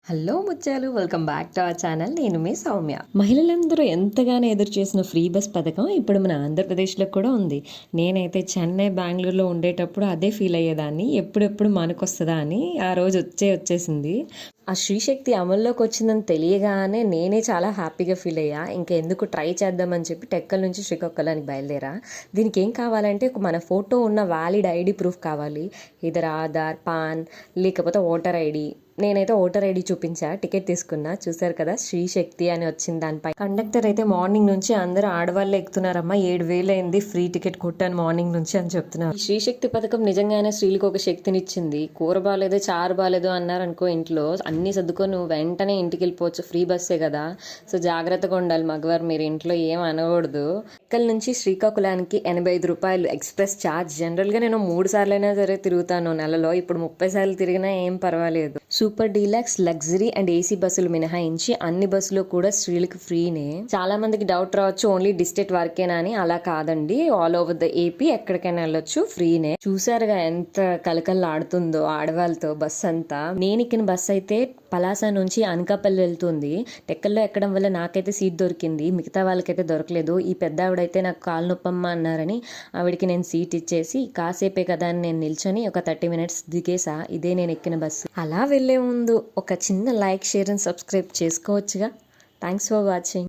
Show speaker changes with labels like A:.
A: Hello ముత్యాలు, welcome back to our channel. నేను మీ సౌమ్య. మహిళలందరూ ఎంతగానో ఎదురు చేసిన ఫ్రీ బస్ పథకం ఇప్పుడు మన ఆంధ్రప్రదేశ్లో కూడా ఉంది. నేనైతే చెన్నై, బెంగళూరులో ఉండేటప్పుడు అదే ఫీల్ అయ్యేదాన్ని, ఎప్పుడెప్పుడు మనకొస్తుందా అని. ఆ రోజు వచ్చేసింది. ఆ శ్రీశక్తి అమల్లోకి వచ్చిందని తెలియగానే నేనే చాలా హ్యాపీగా ఫీల్ అయ్యా. ఇంకెందుకు ట్రై చేద్దామని చెప్పి టెక్కల నుంచి శ్రీకాకుళానికి బయలుదేరా. దీనికి ఏం కావాలంటే మన ఫోటో ఉన్న వ్యాలిడ్ ఐడి ప్రూఫ్ కావాలి. ఇదర్ ఆధార్, పాన్, లేకపోతే ఓటర్ ఐడి. నేనైతే ఓటర్ ఐడి చూపించా, టికెట్ తీసుకున్నా. చూసారు కదా, శ్రీశక్తి అని వచ్చింది దానిపై. కండక్టర్ అయితే మార్నింగ్ నుంచి అందరూ ఆడవాళ్ళు ఎక్కుతున్నారమ్మా, 7,000 అయింది, ఫ్రీ టికెట్ కొట్టాను మార్నింగ్ నుంచి అని చెప్తున్నారు. ఈ శ్రీశక్తి పథకం నిజంగానే స్త్రీలకు ఒక శక్తినిచ్చింది. కూర బాగాలేదు, చారు బాగాలేదు అన్నారనుకో ఇంట్లో, అన్ని సర్దుకొని నువ్వు వెంటనే ఇంటికి వెళ్ళిపోవచ్చు. ఫ్రీ బస్సే కదా, సో జాగ్రత్తగా ఉండాలి మగవారు. మీరు ఇంట్లో ఏం అనకూడదు. ఎక్కల నుంచి శ్రీకాకుళానికి 85 రూపాయలు ఎక్స్ప్రెస్ ఛార్జ్. జనరల్గా నేను 3 సార్లైనా సరే తిరుగుతాను నెలలో, ఇప్పుడు 30 సార్లు తిరిగినా ఏం పర్వాలేదు. Super deluxe, luxury and AC బస్సులు మినహాయించి అన్ని బస్సులు కూడా స్త్రీలకు ఫ్రీనే. చాలా మందికి డౌట్ రావచ్చు, ఓన్లీ డిస్ట్రిక్ట్ వరకేనా అని. అలా కాదండి, ఆల్ ఓవర్ ద ఏపీ ఎక్కడికైనా వెళ్ళొచ్చు, ఫ్రీనే. చూసారుగా ఎంత కలకల్లాడుతుందో ఆడవాళ్ళతో బస్ అంతా. నేను ఎక్కిన బస్ అయితే పలాస నుంచి అనకాపల్లి వెళ్తుంది. టెక్కల్లో ఎక్కడం వల్ల నాకైతే సీట్ దొరికింది, మిగతా వాళ్ళకైతే దొరకలేదు. ఈ పెద్ద ఆవిడైతే నాకు కాలు నొప్పమ్మ అన్నారని ఆవిడకి నేను సీట్ ఇచ్చేసి కాసేపే కదా అని నేను నిల్చొని ఒక 30 minutes దిగేసా. ఇదే నేను ఎక్కిన బస్సు. అలా వెళ్లే ముందు ఒక చిన్న లైక్, షేర్ అండ్ సబ్స్క్రైబ్ చేసుకోవచ్చుగా. Thanks for watching.